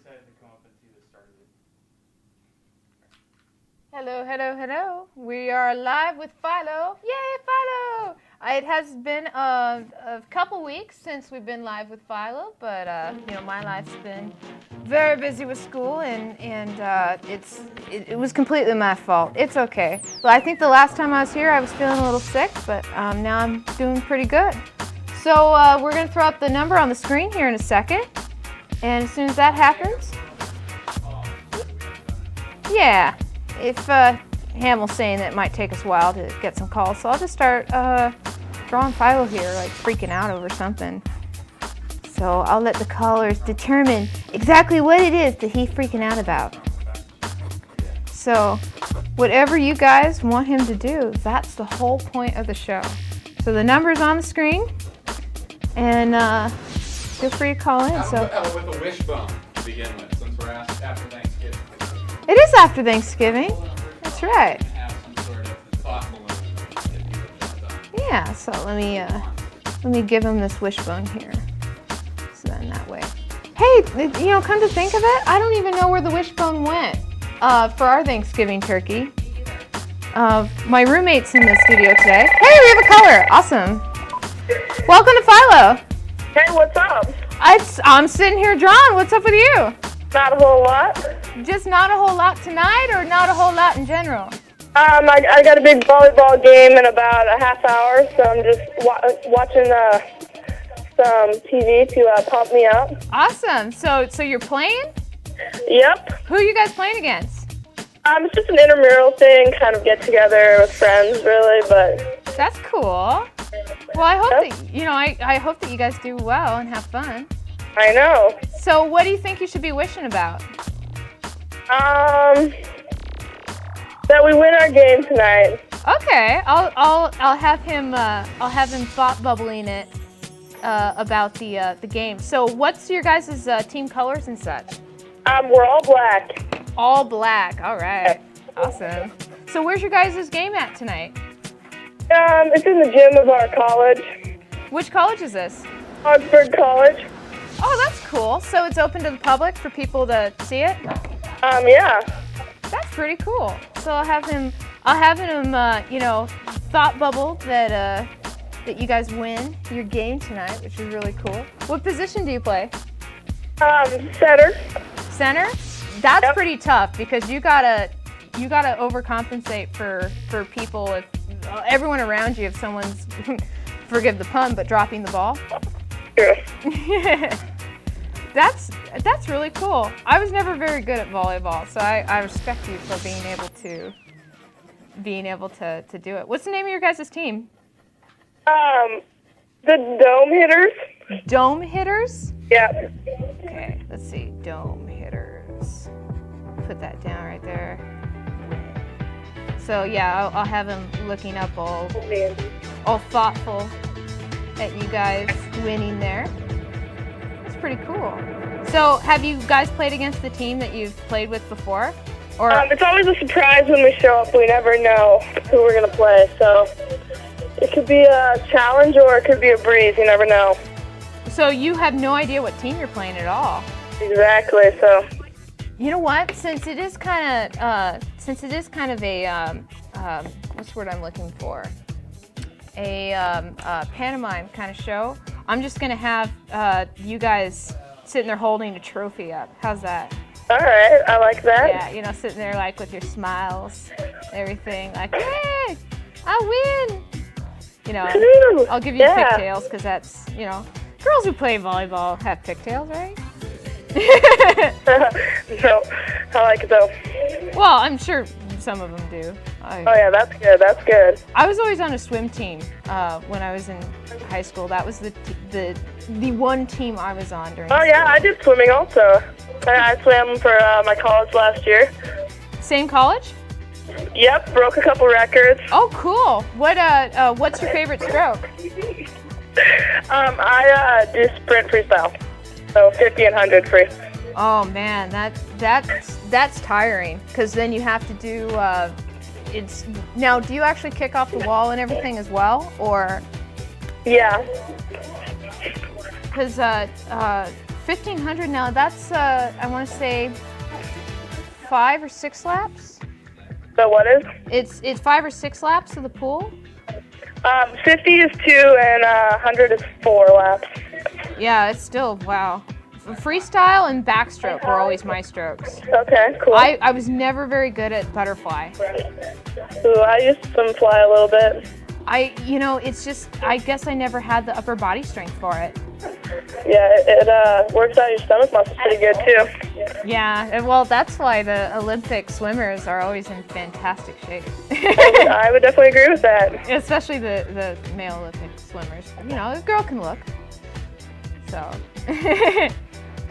excited to come up and see this start of it. Hello, hello, hello. We are live with Philo. Yay, Philo! It has been a couple weeks since we've been live with Philo, but my life's been very busy with school, and it was completely my fault. It's okay. Well, I think the last time I was here, I was feeling a little sick, but now I'm doing pretty good. So we're going to throw up the number on the screen here in a second, and as soon as that happens, yeah. If Hamil's saying that it might take us a while to get some calls, so I'll just start drawing Philo here, like freaking out over something. So I'll let the callers determine exactly what it is that he's freaking out about. So whatever you guys want him to do, that's the whole point of the show. So the number's on the screen, and feel free to call in. How about with a wishbone to begin with, since we're after Thanksgiving? It is after Thanksgiving. That's right. Have some sort of thought balloon. Yeah, so let me give him this wishbone here. So then that way. Hey, come to think of it, I don't even know where the wishbone went for our Thanksgiving turkey. My roommate's in the studio today. Hey, we have a caller. Awesome. Welcome to Philo. Hey, what's up? I'm sitting here drawing. What's up with you? Not a whole lot. Just not a whole lot tonight, or not a whole lot in general? I got a big volleyball game in about a half hour, so I'm just watching some TV to pump me up. Awesome. So you're playing? Yep. Who are you guys playing against? It's just an intramural thing, kind of get together with friends, really, but... That's cool. Well, I hope that, I hope that you guys do well and have fun. I know. So what do you think you should be wishing about? That we win our game tonight. Okay, I'll have him thought bubbling it about the game. So what's your guys' team colors and such? We're all black. All black. All right. Awesome. So where's your guys' game at tonight? It's in the gym of our college. Which college is this? Oxford College. Oh, that's cool. So it's open to the public for people to see it? Yeah. That's pretty cool. So I'll have him thought bubble that you guys win your game tonight, which is really cool. What position do you play? Center. Center? That's Yep. pretty tough because you gotta overcompensate for people if everyone around you if someone's forgive the pun but dropping the ball. Yeah. That's really cool. I was never very good at volleyball, so I respect you for being able to do it. What's the name of your guys' team? The Dome Hitters. Dome Hitters? Yeah. Okay, let's see. Dome Hitters. Put that down right there. So yeah, I'll have him looking up all thoughtful at you guys winning there. That's pretty cool. So have you guys played against the team that you've played with before? Or It's always a surprise when we show up. We never know who we're going to play. So it could be a challenge or it could be a breeze. You never know. so you have no idea what team you're playing at all? Exactly. So You know what? Since it is kind of a what's the word I'm looking for? A pantomime kind of show. I'm just gonna have you guys sitting there holding a trophy up. How's that? all right, I like that. Yeah, sitting there like with your smiles, everything. Like, hey, I win. Woo! I'll give you Yeah. pigtails because that's girls who play volleyball have pigtails, right? So I like it though. Well, I'm sure some of them do. Oh yeah, that's good. That's good. I was always on a swim team when I was in high school. That was the one team I was on during. Oh yeah, I did swimming also. I swam for my college last year. Same college? Yep, broke a couple records. Oh, cool. What's your favorite stroke? I do sprint freestyle, so 50 and 100 free. Oh man, that's tiring because then you have to do. Now, do you actually kick off the wall and everything as well, or? Yeah. Because 1,500 now. That's I want to say 5 or 6 laps. So what is? It's 5 or 6 laps of the pool. 50 is 2 and 100 is 4 laps. Yeah, it's still wow. Freestyle and backstroke were always my strokes. Okay, cool. I was never very good at butterfly. Ooh, I used to fly a little bit. It's just, I guess I never had the upper body strength for it. Yeah, it works out your stomach muscles pretty good too. Yeah, well, that's why the Olympic swimmers are always in fantastic shape. I would definitely agree with that. Especially the male Olympic swimmers. A girl can look. So,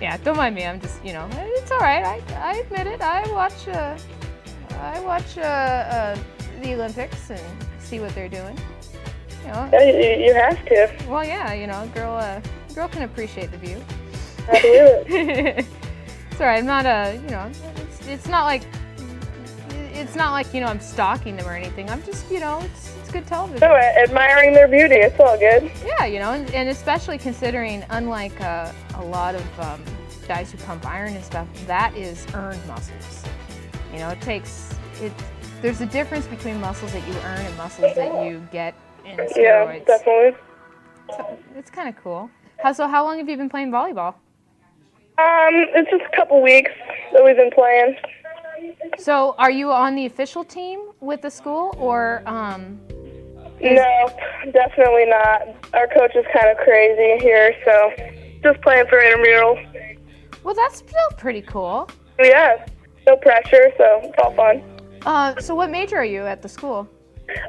yeah, don't mind me. I'm just, it's all right. I admit it. I watch the Olympics and see what they're doing. Yeah, you have to. Well, yeah, a girl can appreciate the view. Absolutely. It's all right. I'm not it's not like I'm stalking them or anything. I'm just, it's good television. No, admiring their beauty. It's all good. Yeah, and especially considering, unlike a lot of guys who pump iron and stuff, that is earned muscles. There's a difference between muscles that you earn and muscles that you get in steroids. Yeah, definitely. So it's kind of cool. So how long have you been playing volleyball? It's just a couple weeks that we've been playing. So are you on the official team with the school, or No, definitely not. Our coach is kind of crazy here, so just playing for intramural. Well, that's still pretty cool. Yeah, no pressure, so it's all fun. So what major are you at the school?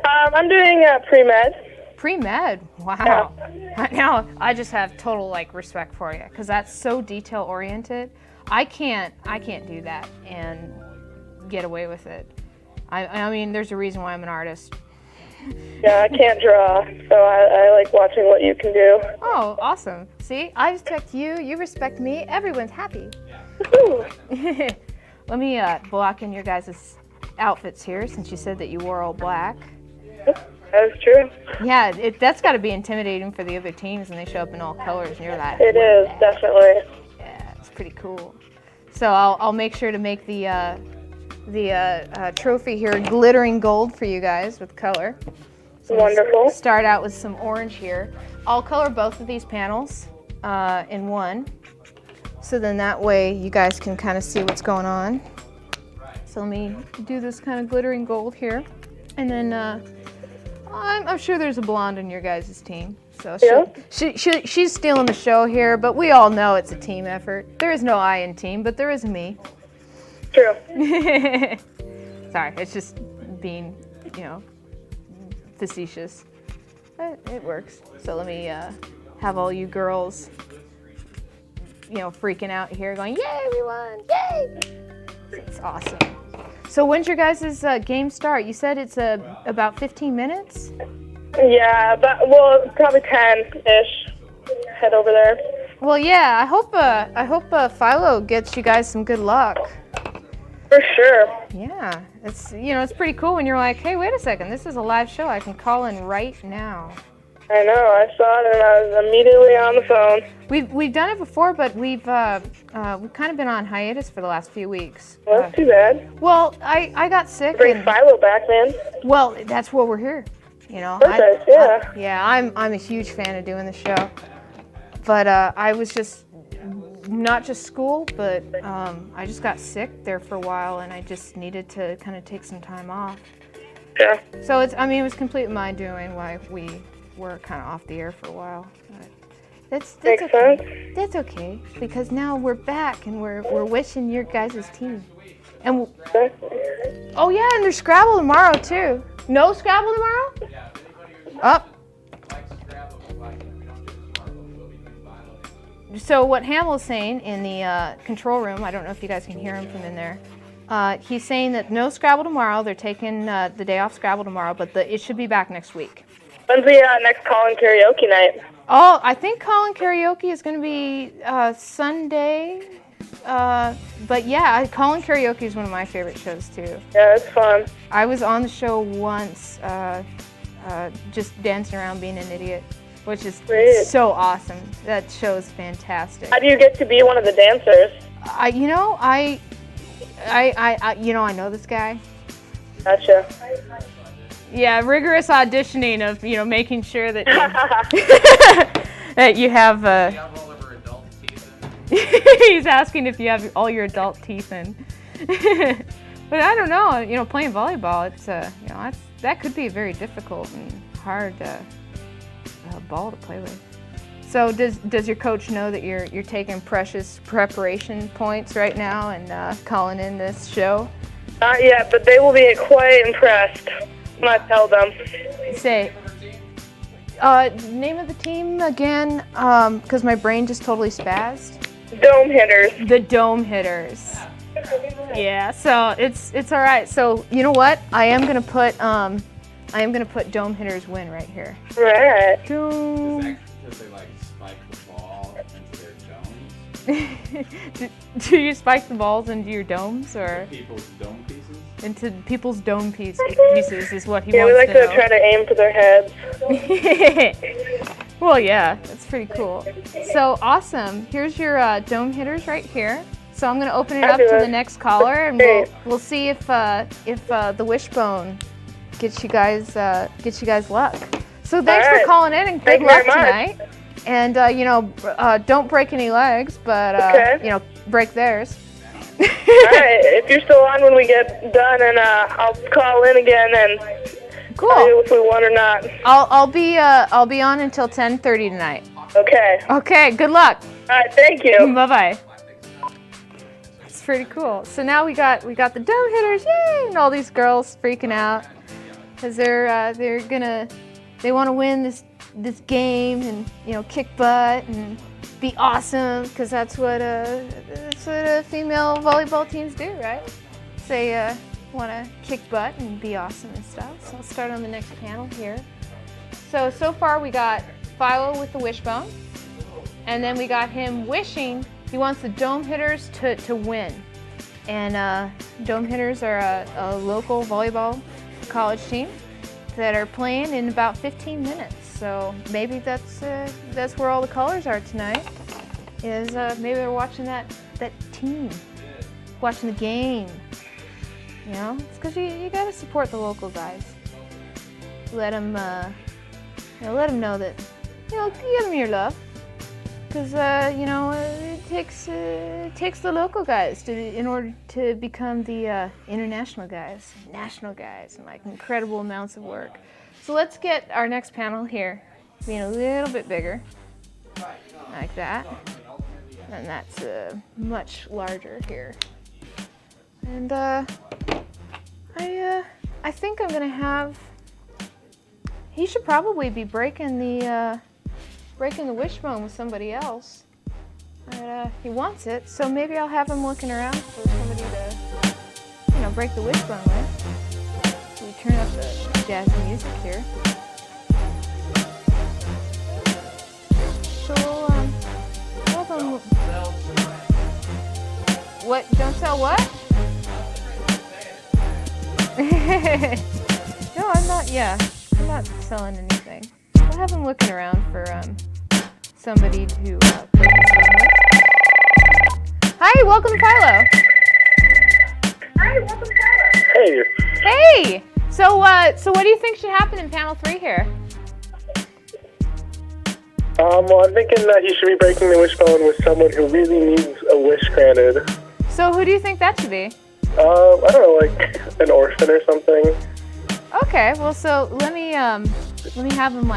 I'm doing pre-med. Pre-med? Wow. Yeah. Now I just have total respect for you, because that's so detail oriented. I can't do that and get away with it. I mean, there's a reason why I'm an artist. Yeah, I can't draw, so I like watching what you can do. Oh, awesome. See, I respect you, you respect me, everyone's happy. Let me block in your guys' outfits here, since you said that you wore all black. That is true. Yeah, that's got to be intimidating for the other teams when they show up in all colors and you're like, it is, definitely. Yeah, it's pretty cool. So I'll make sure to make the trophy here glittering gold for you guys with color. So wonderful. Start out with some orange here. I'll color both of these panels in one, so then that way you guys can kind of see what's going on. So let me do this kind of glittering gold here, and then I'm sure there's a blonde in your guys' team. So she's stealing the show here, but we all know it's a team effort. There is no I in team, but there is a me. True. Sorry, it's just being, facetious. It works. So let me have all you girls, freaking out here, going, "Yay, we won! Yay!" It's awesome. So when's your guys' game start? You said it's about 15 minutes? Yeah, probably 10-ish. Head over there. Well, yeah. I hope Philo gets you guys some good luck. For sure. Yeah, it's pretty cool when you're like, hey, wait a second, this is a live show. I can call in right now. I know. I saw it and I was immediately on the phone. We've done it before, but we've kind of been on hiatus for the last few weeks. Well, that's too bad. Well, I got sick. Bring Philo back, man. Well, that's why we're here. Perfect. I'm a huge fan of doing the show, but I was just. Not just school, but I just got sick there for a while, and I just needed to kind of take some time off. Yeah. So it was completely my doing why we were kind of off the air for a while. But that's Makes okay. sense. That's okay, because now we're back and we're wishing your guys' team. And oh yeah, and there's Scrabble tomorrow too. No Scrabble tomorrow? Up. So what Hamil is saying in the control room, I don't know if you guys can hear him from in there, he's saying that no Scrabble tomorrow. They're taking the day off Scrabble tomorrow, but it should be back next week. When's the next call-in karaoke night? Oh, I think call-in karaoke is going to be Sunday. But yeah, call-in karaoke is one of my favorite shows too. Yeah, it's fun. I was on the show once, just dancing around being an idiot. which is Sweet. so awesome. That show's fantastic. How do you get to be one of the dancers? I know this guy. Gotcha. Yeah, rigorous auditioning of, making sure that that you have. Do you have all of her adult teeth in? He's asking if you have all your adult teeth in. But I don't know. Playing volleyball, it's that could be a very difficult and hard ball to play with. So does your coach know that you're taking precious preparation points right now and calling in this show? Not yet, but they will be quite impressed when I tell them. Say, name of the team again, because my brain just totally spazzed. Dome hitters. The Dome Hitters. Yeah, so it's all right. So you know what? I am gonna put Dome Hitters win right here. Right. Dome. Is that because they spike the ball into their domes? Do you spike the balls into your domes or People's dome pieces? into people's dome pieces? Is what he Yeah, we wants like to to know. try to aim for their heads. Well, yeah, that's pretty cool. So awesome. Here's your Dome Hitters right here. So I'm gonna open it up to the next caller, and we'll see if the wishbone gets you guys luck. So thanks for calling in and good Thank you luck very much. tonight. And don't break any legs, but Okay. break theirs. All right, if you're still on when we get done, and I'll call in again and Cool. tell you if we won or not. I'll be on until 10:30 tonight. Okay. Okay. Good luck. All right, thank you. Bye bye. It's pretty cool. So now we got the Dome Hitters, yay! And all these girls freaking out because they want to win this game and kick butt and be awesome because that's what female volleyball teams do, right? They want to kick butt and be awesome and stuff. So I'll start on the next panel here. So far we got Philo with the wishbone, and then we got him wishing he wants the Dome Hitters to win. And Dome Hitters are a local volleyball college team that are playing in about 15 minutes. So maybe that's where all the callers are tonight. Is maybe they're watching that team, watching the game. It's because you gotta support the local guys. Let them know that give them your love. Because it takes the local guys in order to become the international guys, national guys, and incredible amounts of work. So let's get our next panel here being a little bit bigger, like that, and that's much larger here. And I think I'm gonna have. He should probably be breaking the wishbone with somebody else. But he wants it, so maybe I'll have him looking around for somebody to, break the wishbone with. So we turn up the jazzy music here. So hold on. What? Don't sell what? No, I'm not. Yeah, I'm not selling anything. I'll have him looking around for somebody to break this one with. Hi, welcome to Philo. Hey. Hey. So what do you think should happen in panel 3 here? Well, I'm thinking that he should be breaking the wishbone with someone who really needs a wish granted. So who do you think that should be? I don't know, like an orphan or something. Okay. Well, so let me have him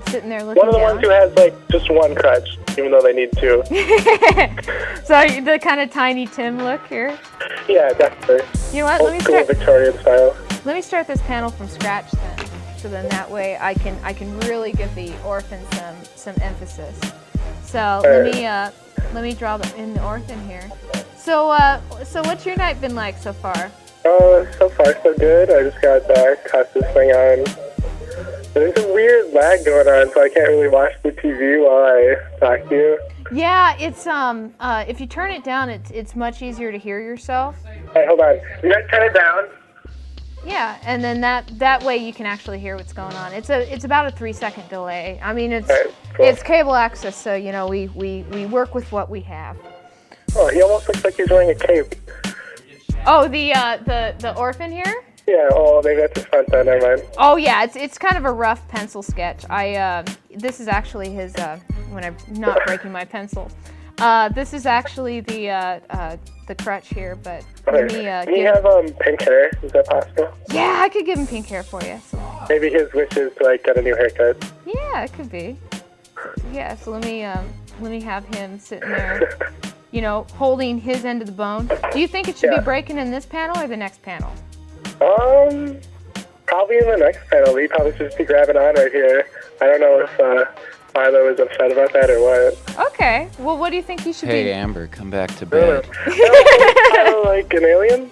sitting there looking One of the down. ones who has just one crutch, even though they need two. So the kind of Tiny Tim look here. Yeah, definitely. You know what? Old school Victorian style. Let me start this panel from scratch then. So then that way I can really give the orphan some emphasis. So let me draw in the orphan here. So what's your night been like so far? So far so good. I just got caught this thing on. There's a weird lag going on, so I can't really watch the TV while I talk to you. Yeah, it's if you turn it down, it's much easier to hear yourself. Alright, hold on. You guys turn it down. Yeah, and then that way you can actually hear what's going on. It's about a 3-second delay. I mean, Alright, cool. it's cable access, so you know we work with what we have. Oh, he almost looks like he's wearing a cape. Oh, the orphan here? Yeah, oh, maybe that's his front end, never mind. Oh yeah, it's kind of a rough pencil sketch. This is actually his when I'm not breaking my pencil. This is actually the crutch here, but let me Can you have pink hair? Is that possible? Yeah, I could give him pink hair for you. So. Maybe his wish is to like get a new haircut. Yeah, it could be. Yeah, so let me have him sitting there, you know, holding his end of the bone. Do you think it should be breaking in this panel or the next panel? Probably in the next panel. We probably should just be grabbing on right here. I don't know if Philo is upset about that or what. Okay. Well, what do you think he should be? Hey, Amber, come back to bed. Philo like an alien?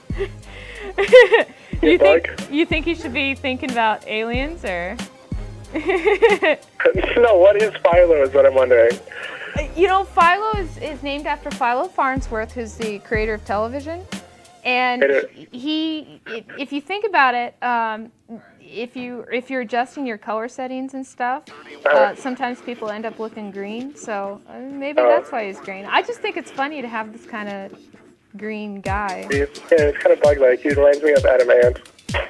You think he should be thinking about aliens or? No, what is Philo is what I'm wondering. You know, Philo is named after Philo Farnsworth, who's the creator of television. And if you think about it, if you're adjusting your color settings and stuff, sometimes people end up looking green. So maybe that's why he's green. I just think it's funny to have this kind of green guy. It's kind of bug-like. He reminds me of Adam Ant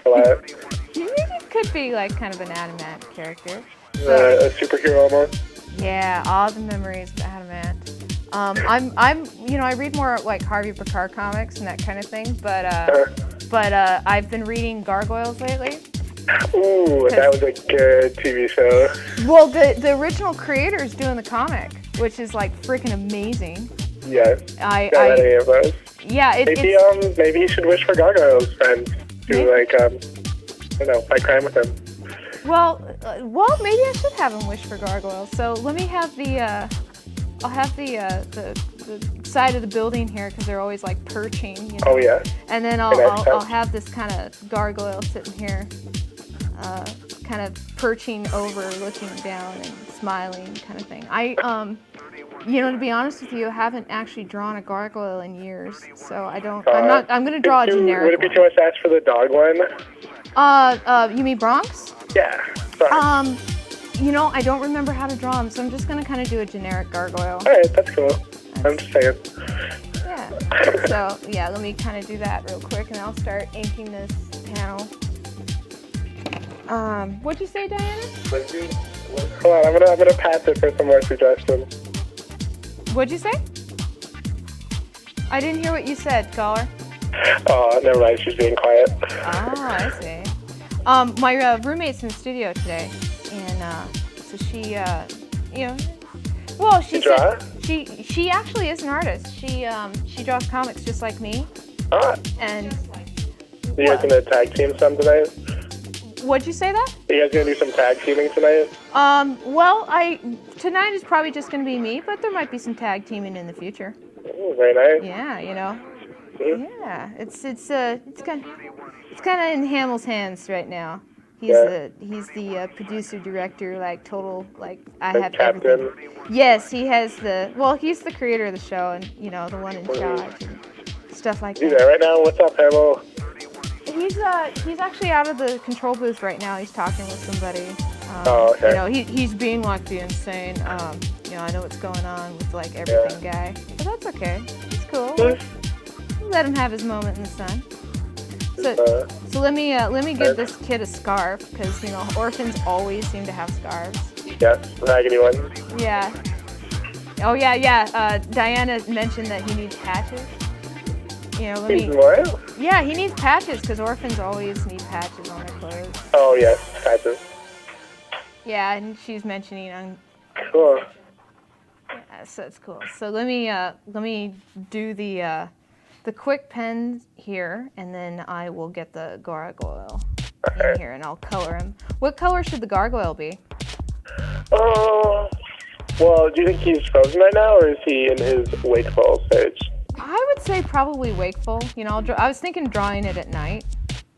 a lot. He could be like kind of an Adam Ant character. A superhero almost. Yeah, all the memories of Adam Ant. I read more like Harvey Pekar comics and that kind of thing, but I've been reading Gargoyles lately. Ooh, that was a good TV show. Well, the original creator is doing the comic, which is like freaking amazing. Yes. I read any of those. Yeah, maybe you should wish for Gargoyles and do like fight crime with him. Well, maybe I should have him wish for Gargoyles. So let me have I'll have the side of the building here because they're always like perching. You know? Oh yeah. And then I'll have this kind of gargoyle sitting here, kind of perching over, looking down and smiling, kind of thing. To be honest with you, I haven't actually drawn a gargoyle in years, so I don't. I'm gonna draw a generic. Would it be too much to ask for the dog one? You mean Bronx? Yeah. Sorry. I don't remember how to draw them, so I'm just gonna kind of do a generic gargoyle. All right, that's cool. I'm just saying. Yeah. So yeah, let me kind of do that real quick, and I'll start inking this panel. What'd you say, Diana? Hold on, I'm gonna pass it for some more suggestions. What'd you say? I didn't hear what you said, caller. Oh, never mind. She's being quiet. Oh, I see. My roommate's in the studio today, and so she, she said she actually is an artist. She draws comics just like me. And you guys gonna tag team some tonight? What'd you say that? Are you guys gonna do some tag teaming tonight? Tonight is probably just gonna be me, but there might be some tag teaming in the future. Ooh, very nice. Yeah, Yeah, it's kind of in Hamil's hands right now. He's the producer director, like total, like I have captain. everything. Yes, he has he's the creator of the show and the one in charge and stuff like that. He's there right now. What's up, Hamil? He's actually out of the control booth right now. He's talking with somebody. Okay. He's being like the insane. I know what's going on with like everything guy, but that's okay. It's cool. Let him have his moment in the sun. So let me give this kid a scarf because orphans always seem to have scarves. Yes, raggedy ones. Yeah. Oh yeah. Diana mentioned that he needs patches. What? Yeah, he needs patches because orphans always need patches on their clothes. Oh yes, patches. Yeah, and she's mentioning Cool. Yeah, so that's cool. So let me do the quick pen here, and then I will get the gargoyle in here, and I'll color him. What color should the gargoyle be? Well, do you think he's frozen right now, or is he in his wakeful stage? I would say probably wakeful. I was thinking drawing it at night.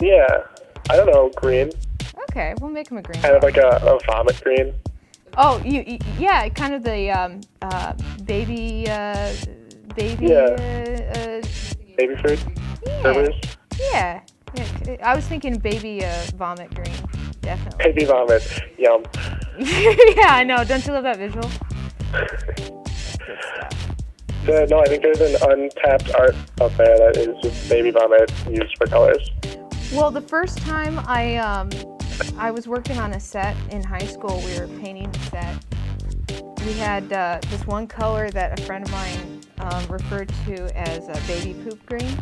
Yeah, I don't know, green. Okay, we'll make him a green. Kind of like a vomit green. Oh, yeah, kind of the baby. Baby fruit? Yeah. Yeah. Yeah, I was thinking baby vomit green, definitely. Baby vomit. Yum. Yeah, I know. Don't you love that visual? Good stuff. No, I think there's an untapped art out there that is just baby vomit used for colors. Well, the first time I was working on a set in high school, we were painting the set. We had this one color that a friend of mine referred to as baby poop green.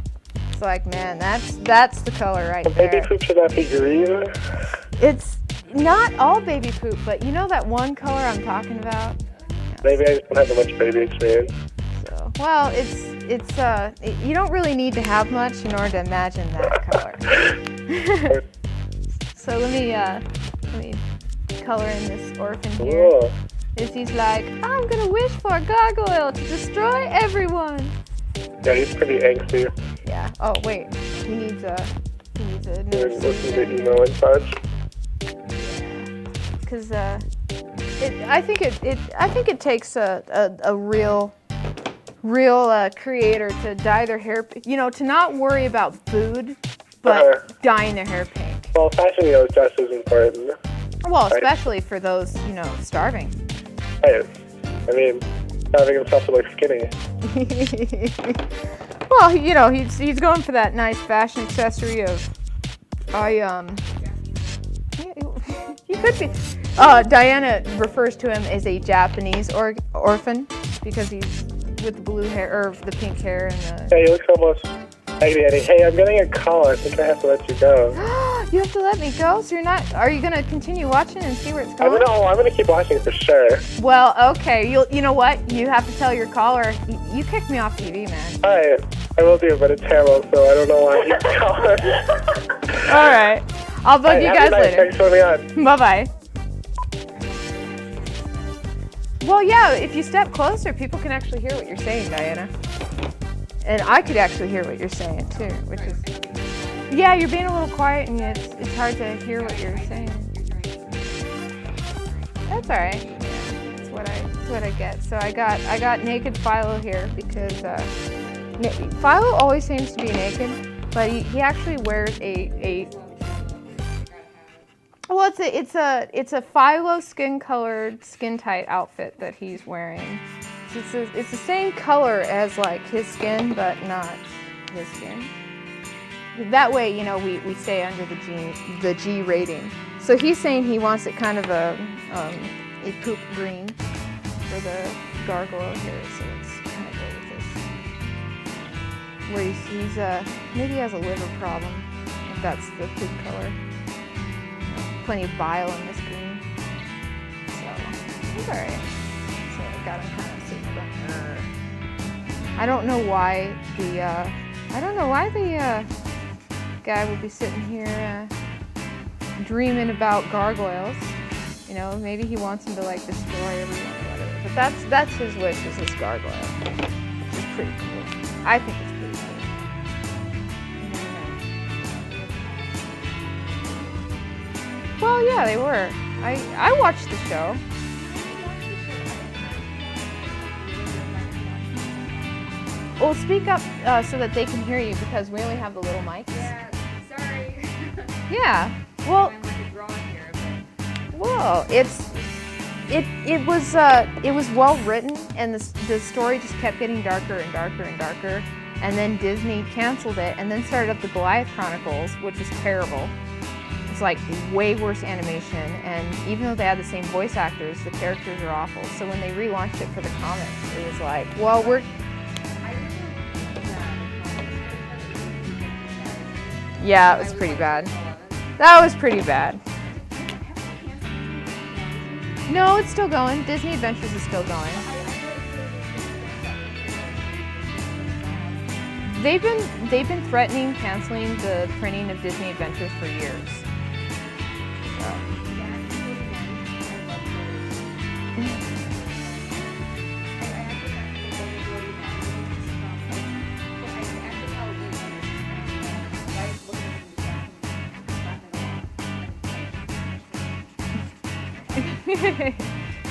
It's like, man, that's the color right there. Baby poop should not be green. It's not all baby poop, but you know that one color I'm talking about? Maybe I just don't have much baby experience. So, well, you don't really need to have much in order to imagine that color. So let me color in this orphan here. Cool. He's like, I'm gonna wish for a gargoyle to destroy everyone. Yeah, he's pretty angsty. Yeah. Oh wait, he needs a Listen to emo and such. Because I think it takes a real creator to dye their hair, to not worry about food, but dyeing their hair pink. Well, fashion, is just as important. Well, especially for those, starving. Right. I mean, having himself to look skinny. Well, he's going for that nice fashion accessory of, he could be. Diana refers to him as a Japanese orphan because he's with the blue hair or the pink hair and the. Yeah, he looks almost. Hey, I'm getting a call. I think I have to let you go. You have to let me go? So you're not. Are you gonna continue watching and see where it's going? I'm gonna keep watching for sure. Well, okay. You know what? You have to tell your caller. You kicked me off TV, man. Alright, I will do, but it's terrible, so I don't know why he's calling. All right. I'll bug you guys later. Thanks for me on. Bye-bye. Well, yeah, if you step closer, people can actually hear what you're saying, Diana. And I could actually hear what you're saying, too, which is... Yeah, you're being a little quiet, and it's hard to hear what you're saying. That's all right. Yeah, that's what I get. So I got naked Philo here because Philo always seems to be naked, but he actually wears a well, it's a Philo skin-colored, skin-tight outfit that he's wearing. It's the same color as like his skin, but not his skin. That way, we stay under the G rating. So he's saying he wants it kind of a poop green for the gargoyle here. So let's kind of go with this. Where he's maybe he has a liver problem. If that's the poop color. Plenty of bile in this green. So it's alright. So I got him kind of sitting back. I don't know why the guy would be sitting here dreaming about gargoyles. Maybe he wants him to like destroy everyone or whatever. But that's his wish, is his gargoyle. Which is pretty cool. I think it's pretty cool. Well, yeah, they were. I watched the show. Well, speak up so that they can hear you because we only have the little mics. Yeah, sorry. Yeah. Well. I'm like a draw here, but... Well, it was well written, and the story just kept getting darker and darker and darker. And then Disney canceled it, and then started up the Goliath Chronicles, which was terrible. It's like way worse animation, and even though they had the same voice actors, the characters are awful. So when they relaunched it for the comics, it was like, well, we're. Yeah, it was pretty bad. That was pretty bad. No, it's still going. Disney Adventures is still going. They've been threatening canceling the printing of Disney Adventures for years. So.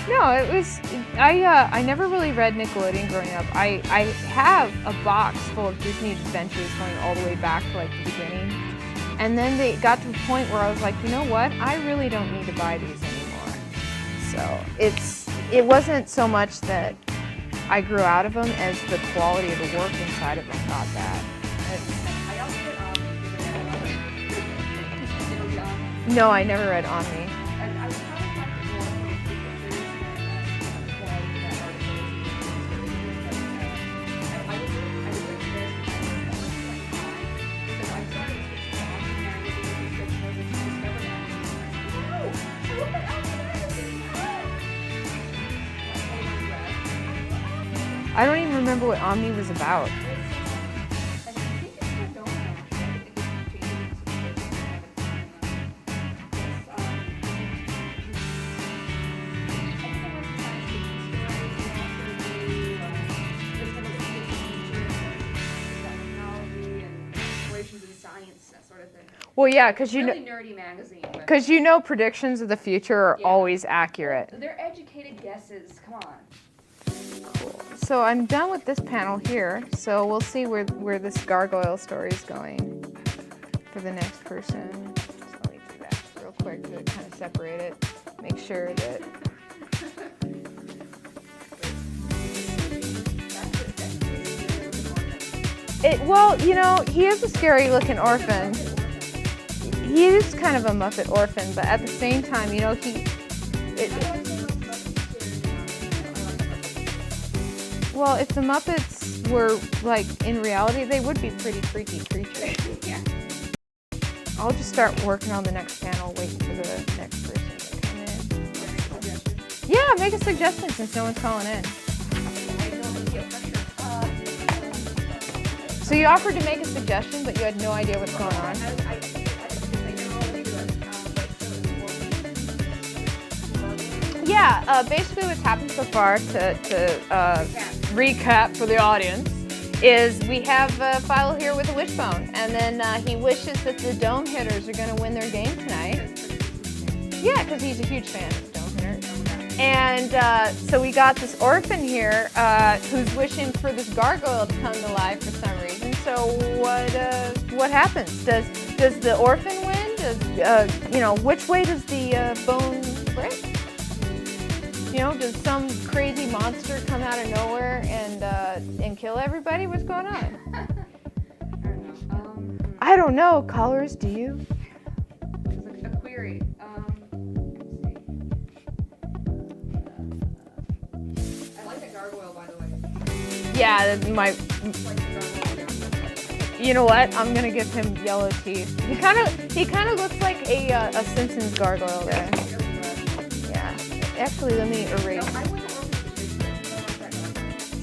No, it was. I never really read Nickelodeon growing up. I have a box full of Disney Adventures going all the way back to like the beginning. And then they got to a point where I was like, you know what? I really don't need to buy these anymore. So it wasn't so much that I grew out of them as the quality of the work inside of them got bad. No, I never read Omni. I don't even remember what Omni was about. Well, yeah, because really nerdy magazine. Predictions of the future are always accurate. They're educated guesses. Come on. Cool. So I'm done with this panel here. So we'll see where this gargoyle story is going for the next person. So let me do that real quick to kind of separate it. Make sure that. Well, he is a scary looking orphan. He is kind of a Muppet orphan, but at the same time, well, if the Muppets were, like, in reality, they would be pretty freaky creatures. Yeah. I'll just start working on the next panel, waiting for the next person to come in. Yeah, make a suggestion since no one's calling in. So you offered to make a suggestion, but you had no idea what's going on? Yeah, basically what's happened so far, to recap for the audience, is we have Philo here with a wishbone, and then he wishes that the Dome Hitters are going to win their game tonight. Yeah, because he's a huge fan of the Dome Hitters. And so we got this orphan here who's wishing for this gargoyle to come to life for some reason. So what happens? Does the orphan win? Which way does the bone break? Does some crazy monster come out of nowhere and kill everybody? What's going on? I don't know. Callers, do you? It's a query. I like the gargoyle, by the way. Yeah, You know what? I'm gonna give him yellow teeth. He kind of looks like a Simpsons gargoyle there. Actually, let me erase.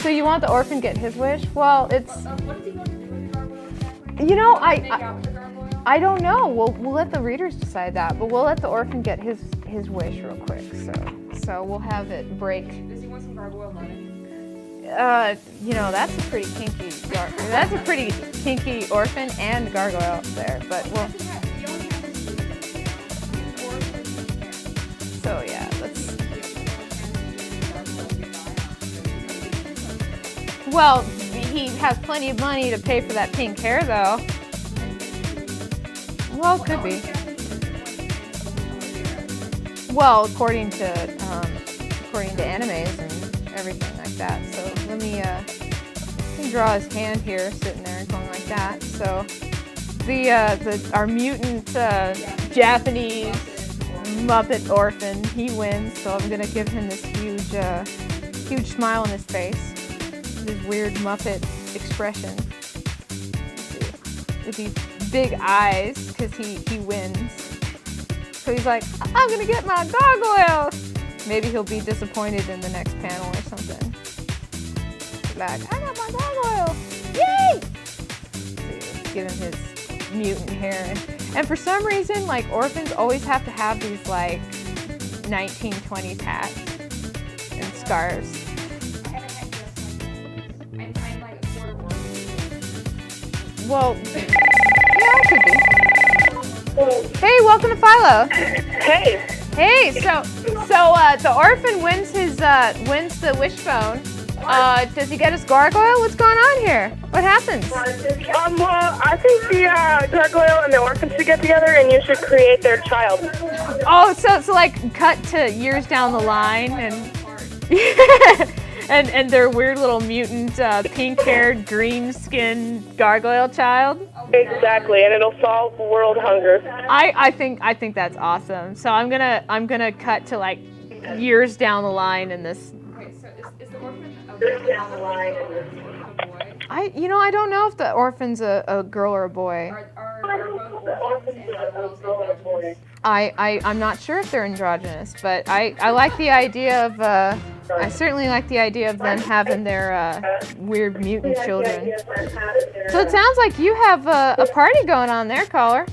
So you want the orphan get his wish? Well, it's. What does he want to do with the gargoyle exactly? I don't know. We'll let the readers decide that, but we'll let the orphan get his wish real quick. So we'll have it break. Does he want some gargoyle money? That's a pretty kinky. That's a pretty kinky orphan and gargoyle there, but we'll. So yeah, let's. Well, he has plenty of money to pay for that pink hair, though. Well, could be. Well, according to animes and everything like that. So let me draw his hand here, sitting there and going like that. So our mutant Japanese Muppet orphan, he wins. So I'm gonna give him this huge smile on his face. His weird Muppet expression. With these big eyes, because he wins. So he's like, I'm gonna get my gargoyle! Maybe he'll be disappointed in the next panel or something. Like, I got my gargoyle! Yay! So let's give him his mutant hair. And for some reason, like, orphans always have to have these, like, 1920s hats and scarves. Well, yeah, it could be. Hey, welcome to Philo. Hey. Hey, so the orphan wins the wishbone, Does he get his gargoyle? What's going on here? What happens? Well, I think the gargoyle and the orphan should get together, and you should create their child. Oh, so like cut to years down the line, and and their weird little mutant, pink-haired, green-skinned gargoyle child. Exactly, and it'll solve world hunger. I think that's awesome. So I'm gonna cut to like years down the line in this. Okay, so is the orphan a boy? I don't know if the orphan's a girl or a boy. Are both orphans and gargoyles androgynous? I'm not sure if they're androgynous, but I like the idea of I certainly like the idea of them having their weird mutant children. So it sounds like you have a party going on there, caller.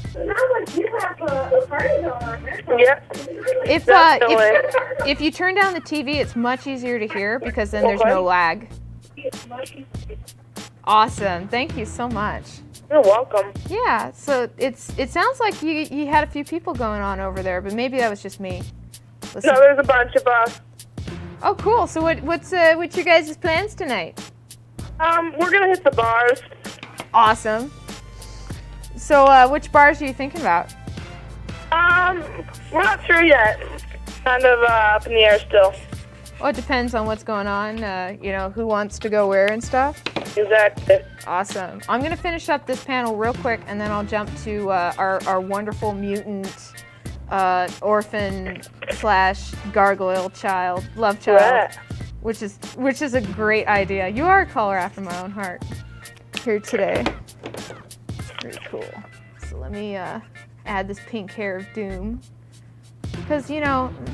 Yep. If you turn down the TV, it's much easier to hear because then there's no lag. Awesome. Thank you so much. You're welcome. Yeah, so it sounds like you had a few people going on over there, but maybe that was just me. Listen. No, there's a bunch of us. Oh, cool. So what's your guys' plans tonight? We're gonna hit the bars. Awesome. So which bars are you thinking about? We're not sure yet. Kind of up in the air still. Well, it depends on what's going on. Who wants to go where and stuff. Exactly. Awesome. I'm gonna finish up this panel real quick, and then I'll jump to our wonderful mutant orphan / gargoyle child, love child, Yeah. which is a great idea. You are a caller after my own heart here today. Very cool. So let me add this pink hair of doom, because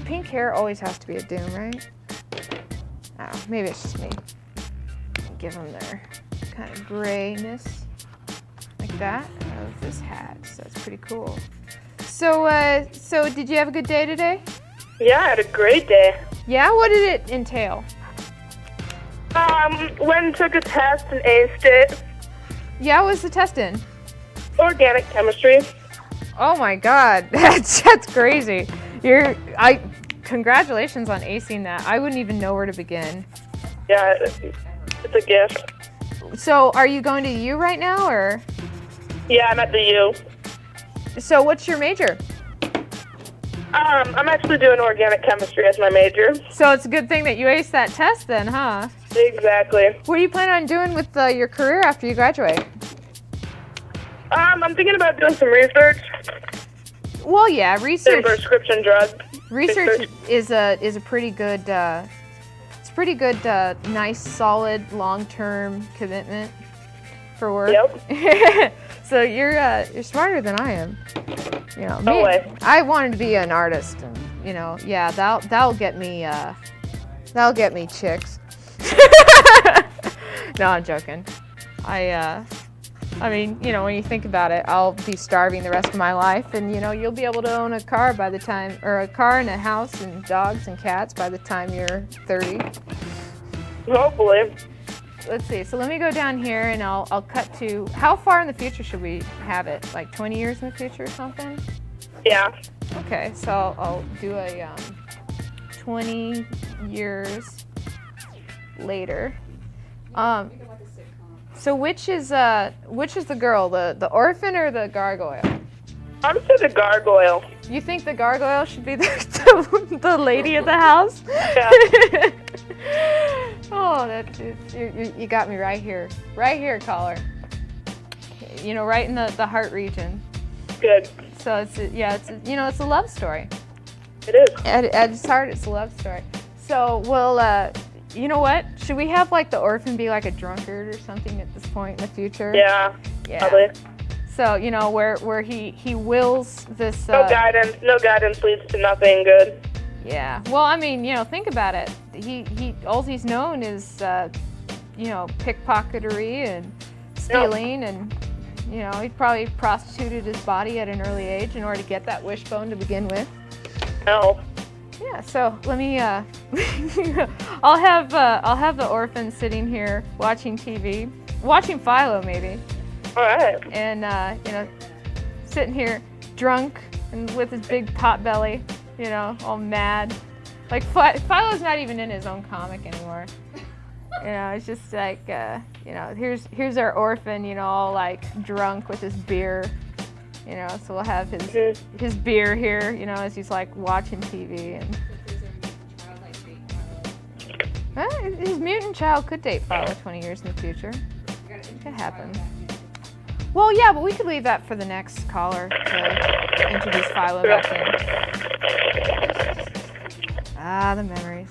pink hair always has to be a doom, right? Oh, maybe it's just me. Give them their kind of grayness like that of this hat. So that's pretty cool. So did you have a good day today? Yeah, I had a great day. Yeah, what did it entail? Went and took a test and aced it. Yeah, what was the test in? Organic chemistry. Oh my God, that's crazy. Congratulations on acing that. I wouldn't even know where to begin. Yeah, it's a gift. So are you going to U right now, or? Yeah, I'm at the U. So what's your major? I'm actually doing organic chemistry as my major. So it's a good thing that you aced that test then, huh? Exactly. What are you planning on doing with your career after you graduate? I'm thinking about doing some research. Well, yeah, research. Prescription drugs. Research is a pretty good. It's pretty good. Nice, solid, long-term commitment for work. Yep. So you're smarter than I am. No way. I wanted to be an artist, and yeah, that'll get me chicks. No, I'm joking. I mean, when you think about it, I'll be starving the rest of my life, and you'll be able to own a car by the time, or a car and a house and dogs and cats by the time you're 30. Hopefully. Let's see. So let me go down here, and I'll cut to, how far in the future should we have it? Like 20 years in the future or something? Yeah. Okay, so I'll do a 20 years later. So which is the girl, the orphan or the gargoyle? I'm just a gargoyle. You think the gargoyle should be the lady of the house? Yeah. Oh, you got me right here, caller. Right in the heart region. Good. So it's a love story. It is. At its heart, it's a love story. So you know what? Should we have like the orphan be like a drunkard or something at this point in the future? Yeah. Yeah. Probably. So where he wills this. No guidance. No guidance leads to nothing good. Yeah. Well, I mean, think about it. He all he's known is pickpocketery and stealing, and he probably prostituted his body at an early age in order to get that wishbone to begin with. No. Yeah. So let me. I'll have the orphan sitting here watching TV, watching Philo maybe. All right. And sitting here drunk and with his big pot belly, all mad. Like Philo's not even in his own comic anymore. You know, it's just like, you know, here's our orphan, you know, all like drunk with his beer. You know, so we'll have his beer here, you know, as he's like watching TV. And his mutant child could date Philo 20 years in the future. It could happen. Well, yeah, but we could leave that for the next caller to introduce Philo back in. Ah, the memories.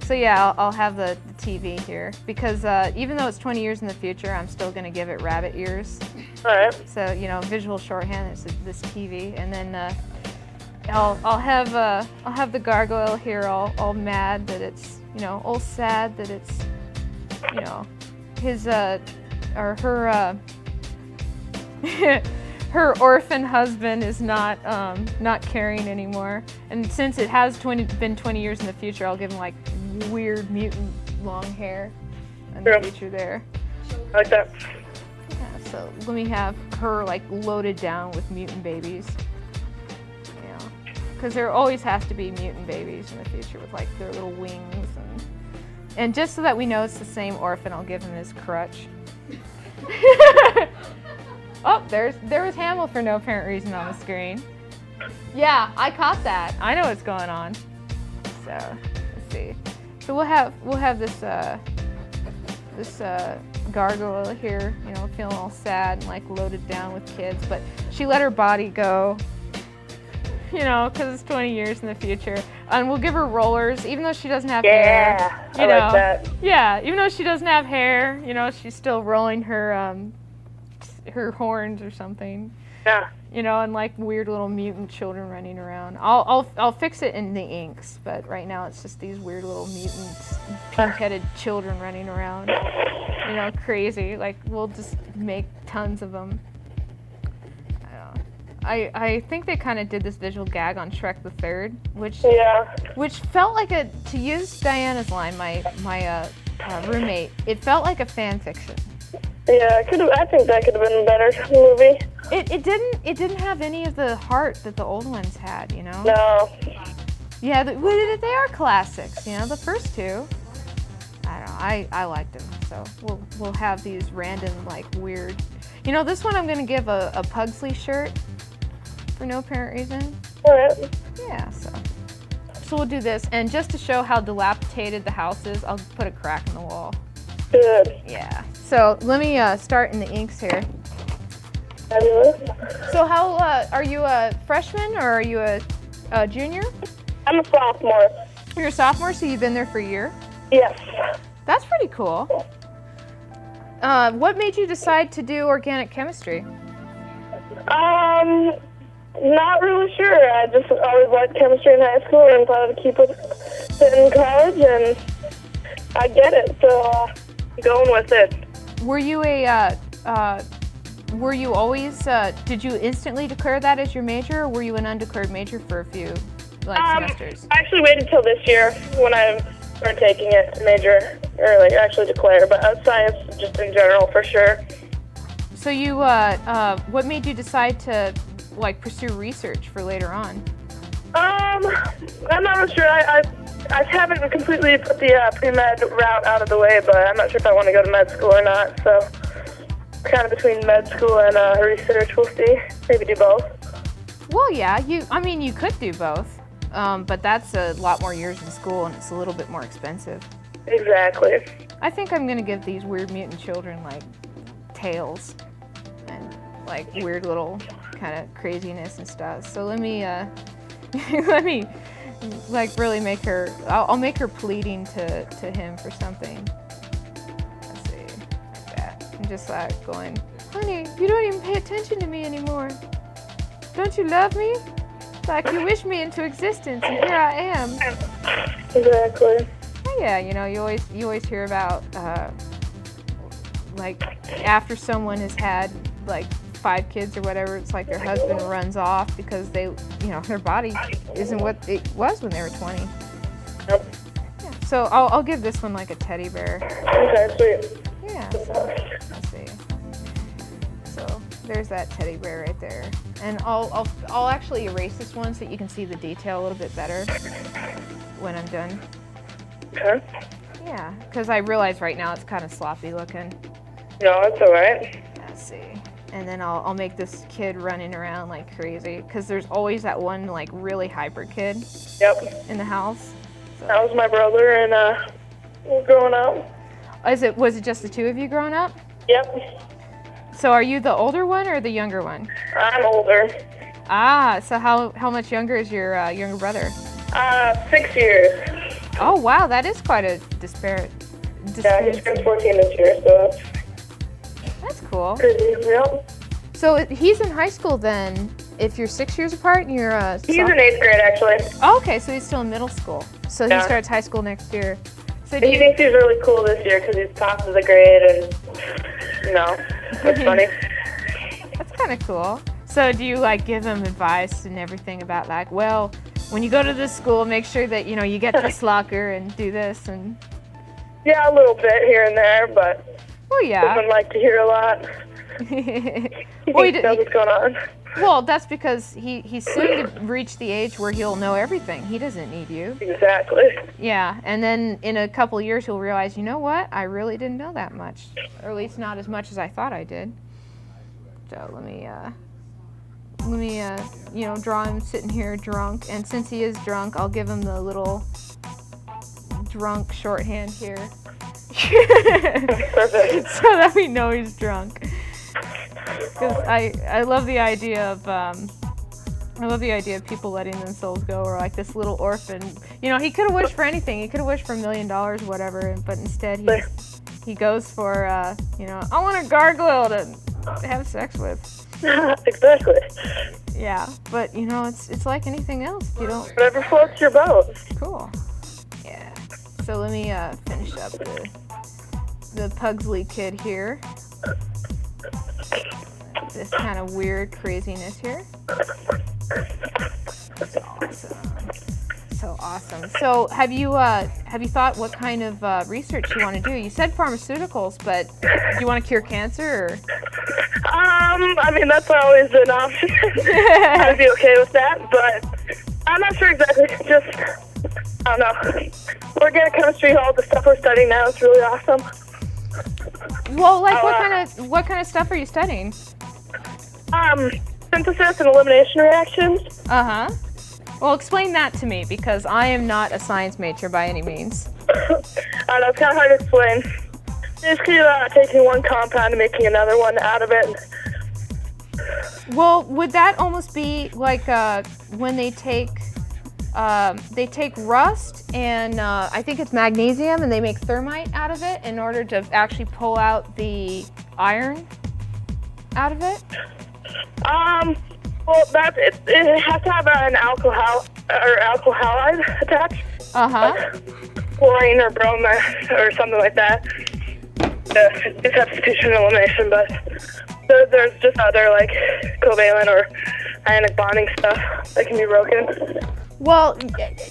So yeah, I'll have the TV here because even though it's 20 years in the future, I'm still going to give it rabbit ears. All right. So, you know, visual shorthand is this TV, and then I'll have the gargoyle here all mad that it's, you know, all sad that it's, you know, his or her her orphan husband is not caring anymore. And since it has been 20 years in the future, I'll give him like weird mutant long hair in the future there. I like that. Yeah, so let me have her like loaded down with mutant babies. You know, because there always has to be mutant babies in the future with like their little wings and just so that we know it's the same orphan, I'll give him his crutch. Oh, there was Hamil for no apparent reason on the screen. Yeah, I caught that. I know what's going on. So let's see. So we'll have this gargoyle here, you know, feeling all sad and like loaded down with kids, but she let her body go, you know, because it's 20 years in the future. And we'll give her rollers, even though she doesn't have hair. Yeah, I like that. Yeah, even though she doesn't have hair, you know, she's still rolling her horns or something. Yeah. You know, and like weird little mutant children running around. I'll fix it in the inks, but right now it's just these weird little mutant pink-headed children running around. You know, crazy. Like we'll just make tons of them. I think they kind of did this visual gag on Shrek the Third, which felt like to use Diana's line, my roommate, it felt like a fan fiction. Yeah, I think that could have been a better movie. It didn't have any of the heart that the old ones had, you know? No. Yeah, they are classics, you know, the first two. I don't know, I liked them, so we'll have these random, like, weird... You know, this one I'm going to give a Pugsley shirt for no apparent reason. All right. Yeah, so we'll do this, and just to show how dilapidated the house is, I'll put a crack in the wall. Good. Yeah. So let me start in the inks here. Fabulous. So how are you a freshman or are you a junior? I'm a sophomore. You're a sophomore, so you've been there for a year? Yes. That's pretty cool. What made you decide to do organic chemistry? Not really sure. I just always liked chemistry in high school and thought I'd keep it in college, and I get it, so going with it. Were you always, did you instantly declare that as your major, or were you an undeclared major for a few semesters? I actually waited until this year when I started taking it to major, or like actually declare, but science just in general for sure. So you, what made you decide to like pursue research for later on? I'm not really sure. I haven't completely put the pre-med route out of the way, but I'm not sure if I want to go to med school or not. So kind of between med school and research, we'll see. Maybe do both. Well, yeah, you could do both, but that's a lot more years in school and it's a little bit more expensive. Exactly. I think I'm gonna give these weird mutant children like tails and like weird little kind of craziness and stuff. So let me like really make her, I'll make her pleading to him for something. Let's see, like that. And just like going, honey, you don't even pay attention to me anymore. Don't you love me? Like you wish me into existence and here I am. Exactly. Oh, yeah, you know, you always hear about like after someone has had like 5 kids or whatever, it's like their husband runs off because they, you know, their body isn't what it was when they were 20. Yep. Yeah, so I'll give this one like a teddy bear. Okay, sweet. Yeah, so let's see. So there's that teddy bear right there. And I'll actually erase this one so that you can see the detail a little bit better when I'm done. Okay. Yeah, because I realize right now it's kind of sloppy looking. No, it's all right. Let's see. And then I'll make this kid running around like crazy, because there's always that one like really hyper kid Yep. in the house. So. That was my brother, and growing up. Was it just the two of you growing up? Yep. So are you the older one or the younger one? I'm older. Ah, so how much younger is your younger brother? 6 years. Oh wow, that is quite a disparate. Yeah, he's turned 14 this year, so That's cool. crazy. Yep. So he's in high school then. If you're 6 years apart and you're He's in 8th grade, actually. Oh, okay, so he's still in middle school. So he Yeah. starts high school next year. So He thinks he's really cool this year because he's top of the grade, and it's funny. That's kind of cool. So do you like give him advice and everything about like, well, when you go to this school, make sure that you get this locker and do this and. Yeah, a little bit here and there, but Oh yeah. doesn't like to hear a lot. He Well, knows what's going on. Well, that's because he's soon to reach the age where he'll know everything. He doesn't need you. Exactly. Yeah, and then in a couple of years he'll realize, you know what? I really didn't know that much, or at least not as much as I thought I did. So let me draw him sitting here drunk, and since he is drunk, I'll give him the little drunk shorthand here. Perfect. So that we know he's drunk. Because I love the idea of people letting themselves go, or like this little orphan. He could have wished for anything. He could have wished for $1 million, whatever, but instead he goes for I want a gargoyle to have sex with. Exactly. Yeah, but it's like anything else. You don't. Whatever floats your boat. Cool. Yeah. So let me finish up the Pugsley kid here. This kind of weird craziness here. So awesome. So awesome. So have you thought what kind of research you want to do? You said pharmaceuticals, but do you want to cure cancer? Or? That's always an option. I'd be okay with that, but I'm not sure exactly. Just, I don't know. Organic chemistry, all the stuff we're studying now is really awesome. Well, like what kind of stuff are you studying? Synthesis and elimination reactions. Uh-huh. Well, explain that to me, because I am not a science major by any means. I don't know, it's kind of hard to explain. Basically, taking one compound and making another one out of it. Well, would that almost be like when they take rust and I think it's magnesium, and they make thermite out of it in order to actually pull out the iron out of it? Well, it has to have an alcohol or alcohalide attached. Uh-huh. Chlorine or bromine or something like that. It's substitution elimination, but there's just other like covalent or ionic bonding stuff that can be broken. Well,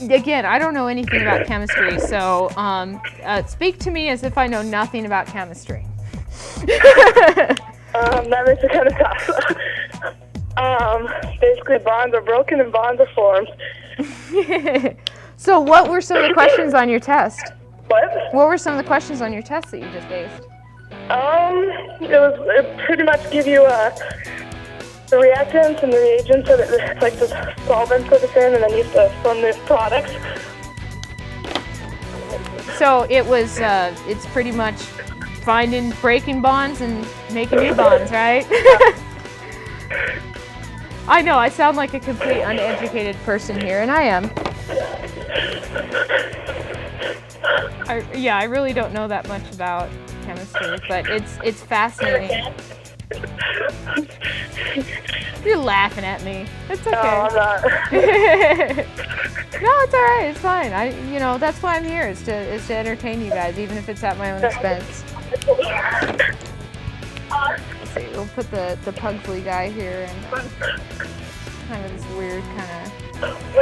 again, I don't know anything about chemistry, so speak to me as if I know nothing about chemistry. That makes it kind of tough. Basically, bonds are broken and bonds are formed. So what were some of the questions on your test? What? What were some of the questions on your test that you just aced? It pretty much give you the reactants and the reagents, so that, like the solvents that it's in, and then you have to form the products. So it was, it's pretty much breaking bonds and making new bonds, right? I know, I sound like a complete uneducated person here, and I am. I really don't know that much about chemistry, but it's fascinating. You're laughing at me. It's okay. No, I'm not. No, it's all right. It's fine. That's why I'm here. Is to entertain you guys, even if it's at my own expense. Let's see. We'll put the Pugsley guy here and kind of this weird kind of.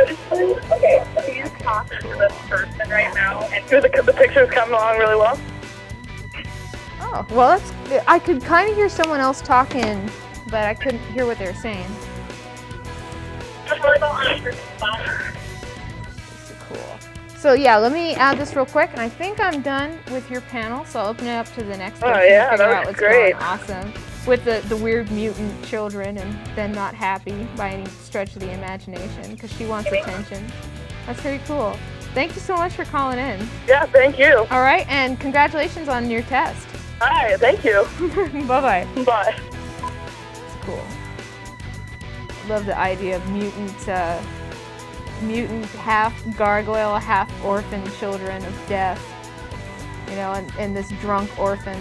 Okay, so you talk to this person right now, and the picture's coming along really well. Oh, well, I could kind of hear someone else talking, but I couldn't hear what they were saying. Cool. So yeah, let me add this real quick, and I think I'm done with your panel. So I'll open it up to the next person. yeah, and figure that out was what's great. going. Awesome. With the weird mutant children and them not happy by any stretch of the imagination because she wants attention. That's pretty cool. Thank you so much for calling in. Yeah, thank you. All right, and congratulations on your test. Hi, thank you. Bye-bye. Bye. It's cool. Love the idea of mutant half gargoyle, half orphan children of death. You know, and this drunk orphan.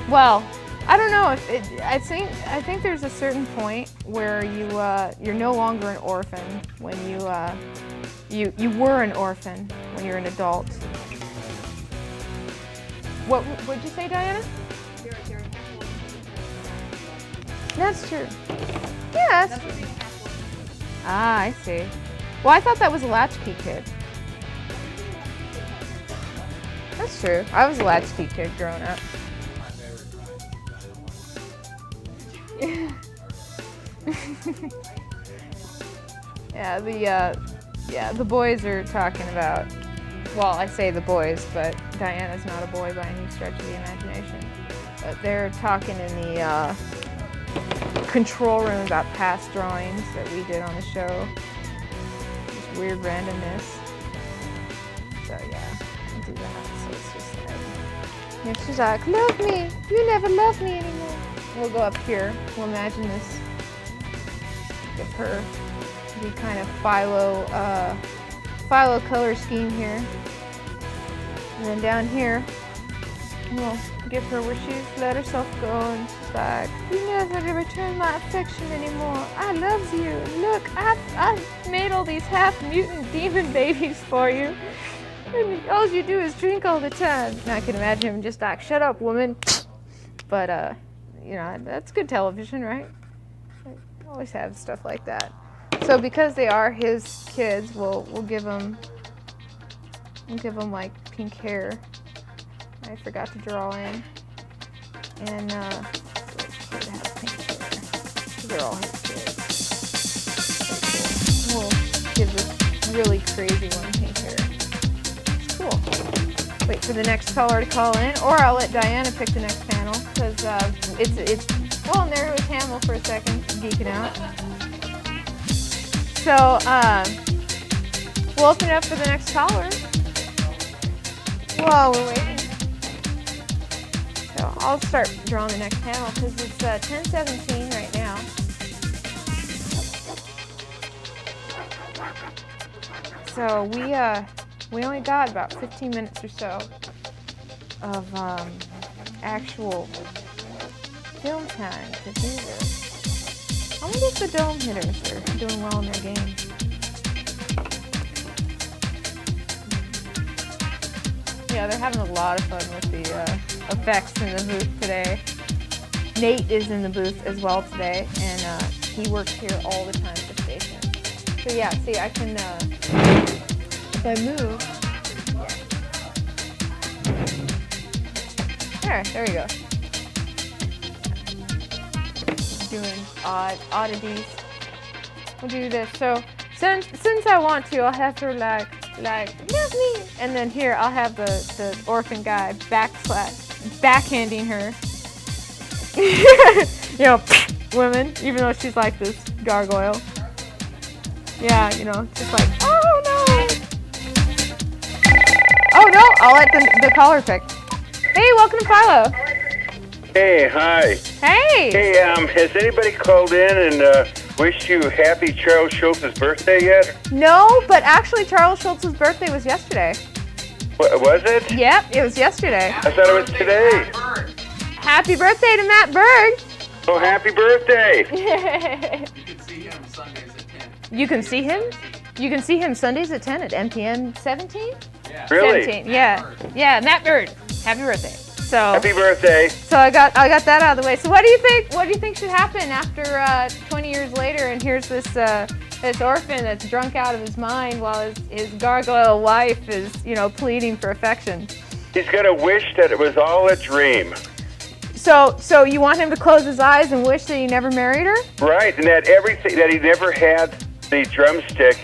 Well, I don't know if it. I think there's a certain point where you're no longer an orphan when you were an orphan when you're an adult. What would you say, Diana? That's true. Yeah, that's true. Ah, I see. Well, I thought that was a latchkey kid. That's true. I was a latchkey kid growing up. Yeah, the boys are talking about. Well, I say the boys, but Diana's not a boy by any stretch of the imagination. But they're talking in the control room about past drawings that we did on the show. Just weird randomness. So yeah, I'll do that. So it's just like, yeah, she's like, love me. You never loved me anymore. We'll go up here. We'll imagine this. Give her the kind of Philo color scheme here. And then down here, we'll give her where she's let herself go, and she's like, you never to return my affection anymore. I love you. Look, I've made all these half-mutant demon babies for you. And all you do is drink all the time. And I can imagine him just like, shut up, woman. But, you know, that's good television, right? I always have stuff like that. So because they are his kids, we'll give them like pink hair. I forgot to draw in. And they have pink hair. They're all his kids. We'll give this really crazy one pink hair. It's cool. Wait for the next caller to call in, or I'll let Diana pick the next panel, because it's well, and there was Hamil for a second, geeking out. So we'll open it up for the next caller while we're waiting. So I'll start drawing the next panel because it's 10:17 right now. So we only got about 15 minutes or so of actual film time to do this. I wonder if the dome hitters are doing well in their game. Yeah, they're having a lot of fun with the effects in the booth today. Nate is in the booth as well today, and he works here all the time at the station. So yeah, see, I can, if I move, there you go. Doing oddities. We'll do this. So since I want to, I'll have her like love me, and then here I'll have the orphan guy backhanding her. You know, women, even though she's like this gargoyle. Yeah, you know, just like, oh no. Oh no, I'll let the caller pick. Hey, welcome to Philo. Hey, hi. Hey. Hey, has anybody called in and wished you happy Charles Schultz's birthday yet? No, but actually Charles Schultz's birthday was yesterday. Was it? Yep, it was yesterday. I thought it was today. Happy birthday to Matt Berg. Oh, happy birthday. You can see him Sundays at 10. You can see him? You can see him Sundays at 10 at MPM 17? Yeah. Really? 17, yeah. Yeah, Matt Berg. Happy birthday. So Happy birthday. So I got that out of the way. So what do you think should happen after 20 years later, and here's this orphan that's drunk out of his mind while his gargoyle wife is, you know, pleading for affection. He's gonna wish that it was all a dream. So you want him to close his eyes and wish that he never married her? Right, and that he never had the drumstick,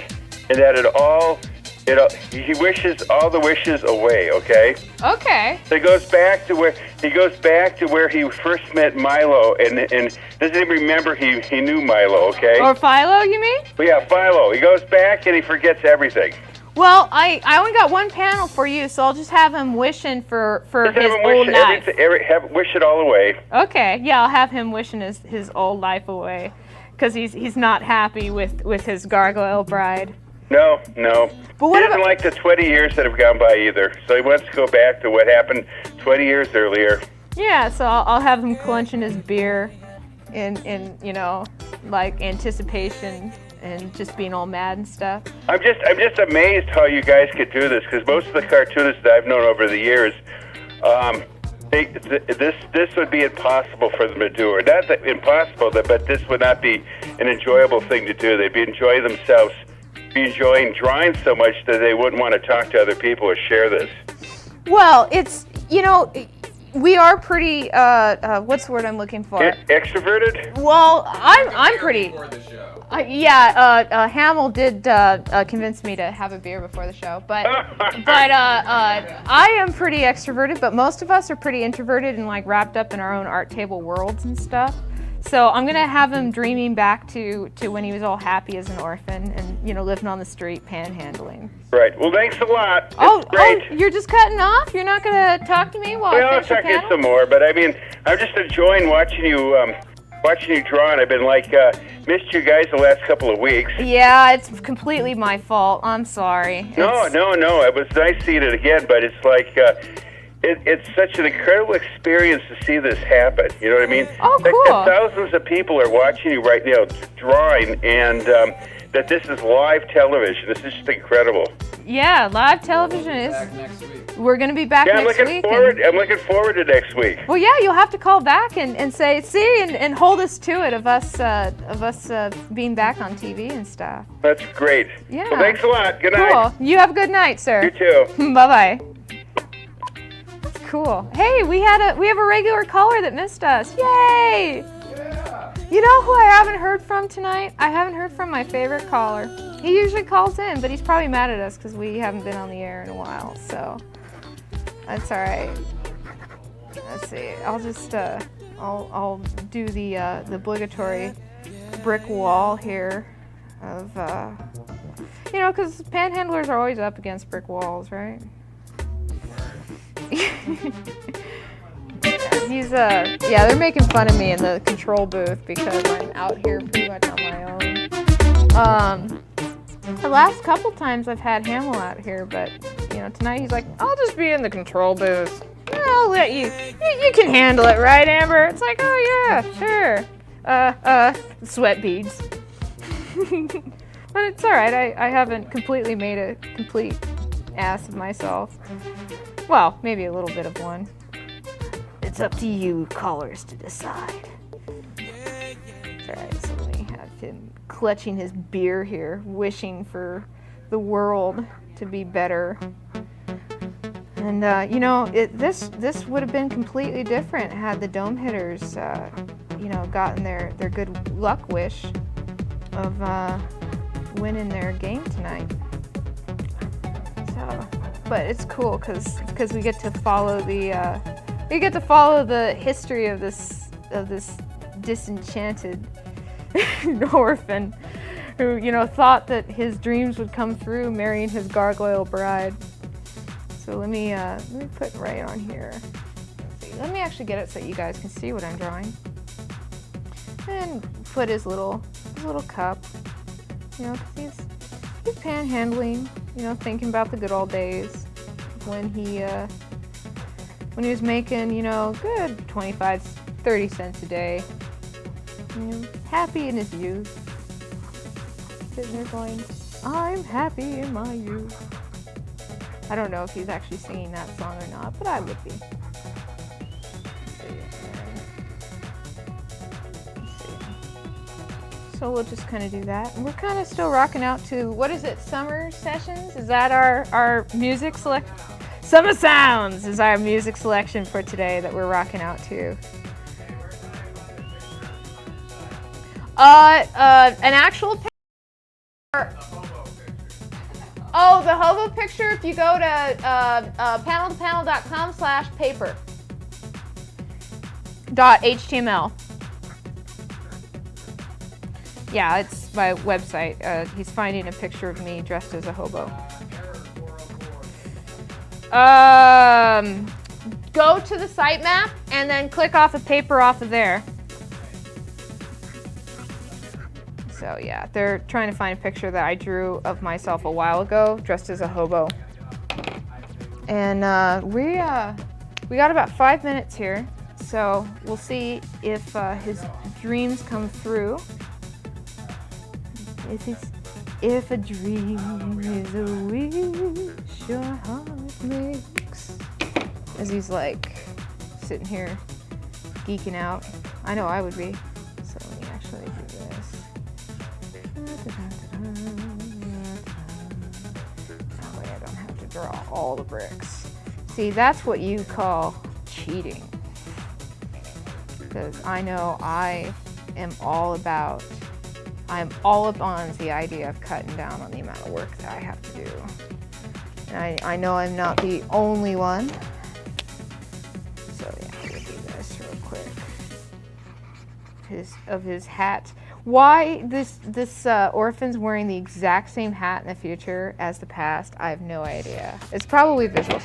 and that it all He wishes all the wishes away. Okay. Okay. So he goes back to where he first met Milo, and doesn't even remember he knew Milo. Okay. Or Philo, you mean? Well, yeah, Philo. He goes back and he forgets everything. Well, I only got one panel for you, so I'll just have him wishing for Just his have him old life. wish it all away. Okay, yeah, I'll have him wishing his old life away, because he's not happy with his gargoyle bride. No. But He what doesn't about? like the 20 years that have gone by either. So he wants to go back to what happened 20 years earlier. Yeah, so I'll have him clenching his beer, in like anticipation and just being all mad and stuff. I'm just amazed how you guys could do this, because most of the cartoonists that I've known over the years, this would be impossible for them to do, or not that impossible, but this would not be an enjoyable thing to do. They'd be enjoying themselves, be enjoying drawing so much that they wouldn't want to talk to other people or share this. Well, it's we are pretty what's the word I'm looking for? Extroverted? Well, I'm pretty. Before the show. Hamil did convince me to have a beer before the show, but I am pretty extroverted, but most of us are pretty introverted and like wrapped up in our own art table worlds and stuff. So I'm gonna have him dreaming back to when he was all happy as an orphan and living on the street panhandling. Right. Well, thanks a lot. Oh, Great. you're just cutting off? You're not gonna talk to me while I Well, I'll finish the talk to you panel? some more, but I mean, I'm just enjoying watching you draw, and I've been missed you guys the last couple of weeks. Yeah, it's completely my fault. I'm sorry. No. It was nice seeing it again, but it's it's such an incredible experience to see this happen. You know what I mean? Oh, cool. Thousands of people are watching you right now, drawing, and that this is live television. This is just incredible. Yeah, live television is. Back next week. We're gonna be back Yeah, next week. I'm looking forward to next week. Well, yeah, you'll have to call back and say, see, and hold us to it of us being back on TV and stuff. That's great. Yeah. Well, thanks a lot. Good night. Cool. You have a good night, sir. You too. Bye bye. That's cool. Hey, we have a regular caller that missed us. Yay! Yeah. You know who I haven't heard from tonight? I haven't heard from my favorite caller. He usually calls in, but he's probably mad at us because we haven't been on the air in a while. So that's all right. Let's see. I'll just I'll do the obligatory brick wall here of because panhandlers are always up against brick walls, right? They're making fun of me in the control booth because I'm out here pretty much on my own. The last couple times I've had Hamil out here, but tonight he's like, I'll just be in the control booth. I'll let you can handle it, right, Amber? It's like, oh yeah, sure. Sweat beads. But it's all right. I haven't completely made a complete ass of myself. Well, maybe a little bit of one. It's up to you callers to decide. Alright, so let me have him clutching his beer here, wishing for the world to be better. And this would have been completely different had the dome hitters gotten their good luck wish of winning their game tonight. So, but it's cool because we get to follow the history of this disenchanted orphan who thought that his dreams would come through marrying his gargoyle bride. So let me put right on here. Let's see. Let me actually get it so you guys can see what I'm drawing. And put his little cup. He's panhandling. Thinking about the good old days when he was making good 25, 30 cents a day. Happy in his youth. Sitting there going, I'm happy in my youth. I don't know if he's actually singing that song or not, but I would be. Let's see. So we'll just kind of do that. And we're kind of still rocking out to, what is it, Summer Sessions? Is that our music selection? Summer Sounds is our music selection for today that we're rocking out to. An actual picture. Oh, the hobo picture, if you go to paneltopanel.com/paper. .html. Yeah, it's my website. He's finding a picture of me dressed as a hobo. Go to the sitemap and then click off a paper off of there. So yeah, they're trying to find a picture that I drew of myself a while ago, dressed as a hobo. And we got about 5 minutes here, so we'll see if his dreams come through. If a dream is a wish your heart makes. As he's like sitting here geeking out. I know I would be. So let me actually do this. That way I don't have to draw all the bricks. See, that's what you call cheating. Because I know I'm all up on the idea of cutting down on the amount of work that I have to do. And I know I'm not the only one. So yeah, we'll do this real quick. His hat. Why this orphan's wearing the exact same hat in the future as the past, I have no idea. It's probably visual.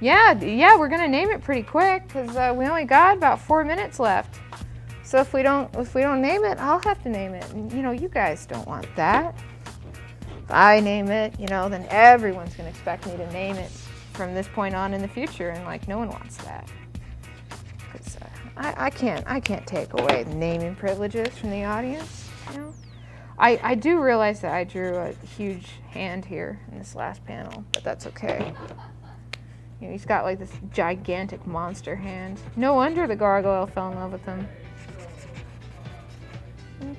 Yeah, we're gonna name it pretty quick because we only got about 4 minutes left. So if we don't name it, I'll have to name it. And you guys don't want that. If I name it, then everyone's gonna expect me to name it from this point on in the future, and like no one wants that. Because I can't take away the naming privileges from the audience. I do realize that I drew a huge hand here in this last panel, but that's okay. He's got like this gigantic monster hand. No wonder the gargoyle fell in love with him.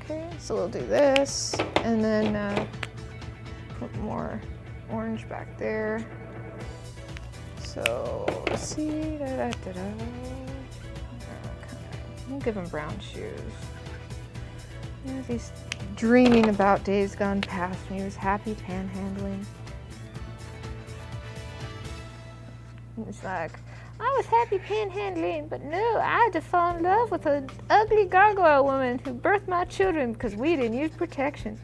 Okay, so we'll do this, and then put more orange back there. So let's see. We'll give him brown shoes. He's dreaming about days gone past when he was happy panhandling. It's like, I was happy panhandling, but no, I had to fall in love with an ugly gargoyle woman who birthed my children because we didn't use protection.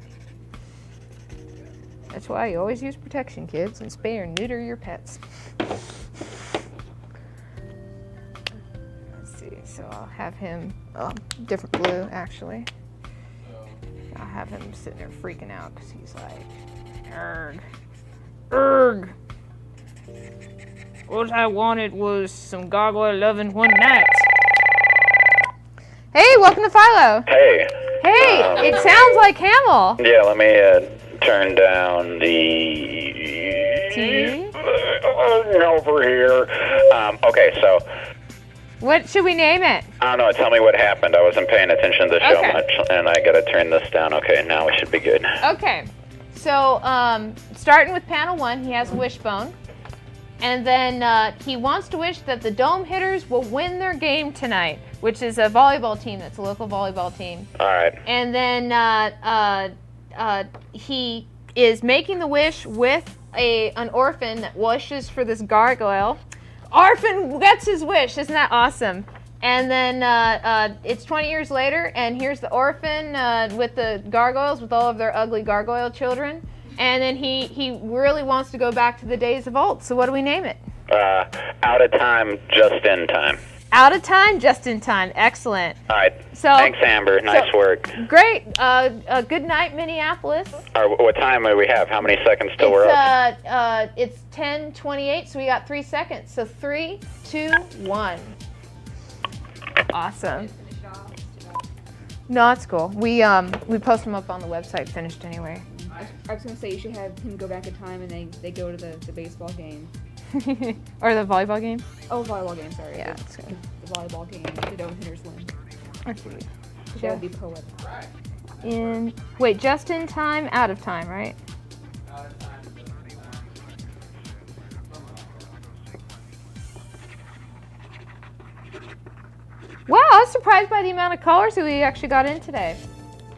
That's why you always use protection, kids, and spay or neuter your pets. Let's see, so I'll have him, different blue, actually. I'll have him sitting there freaking out because he's like, Erg. What I wanted was some gargoyle loving one night. Hey, welcome to Philo. Hey. Hey, it sounds like Hamil. Yeah, let me turn down the TV? over here. Okay, so What should we name it? I don't know. Tell me what happened. I wasn't paying attention to the show Okay. much, and I gotta turn this down. Okay, now we should be good. Okay, so starting with panel 1, he has a wishbone. And then he wants to wish that the Dome Hitters will win their game tonight, which is a volleyball team. That's a local volleyball team. All right. And then he is making the wish with an orphan that wishes for this gargoyle. Orphan gets his wish. Isn't that awesome? And then it's 20 years later, and here's the orphan with the gargoyles, with all of their ugly gargoyle children. And then he really wants to go back to the days of old. So what do we name it? Out of time, just in time. Out of time, just in time. Excellent. All right. So Thanks, Amber. Nice work. Great. Good night, Minneapolis. What time do we have? How many seconds till we're up? It's 10:28, so we got 3 seconds. So 3, 2, 1. Awesome. No, it's cool. We post them up on the website, finished anyway. I was going to say you should have him go back in time and they go to the baseball game. Or the volleyball game? Oh, volleyball game, sorry. Yeah, that's good. The volleyball game, the Dome Hitters win. Let's see. That would be poetic. Wait, just in time, out of time, right? Wow, I was surprised by the amount of colors that we actually got in today.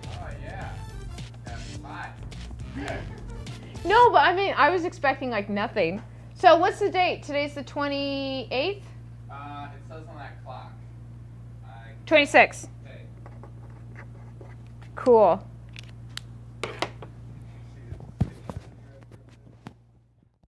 Oh, yeah. That's 5. No, but I mean, I was expecting like nothing. So what's the date? Today's the 28th? It says on that clock. 26. Okay. Cool.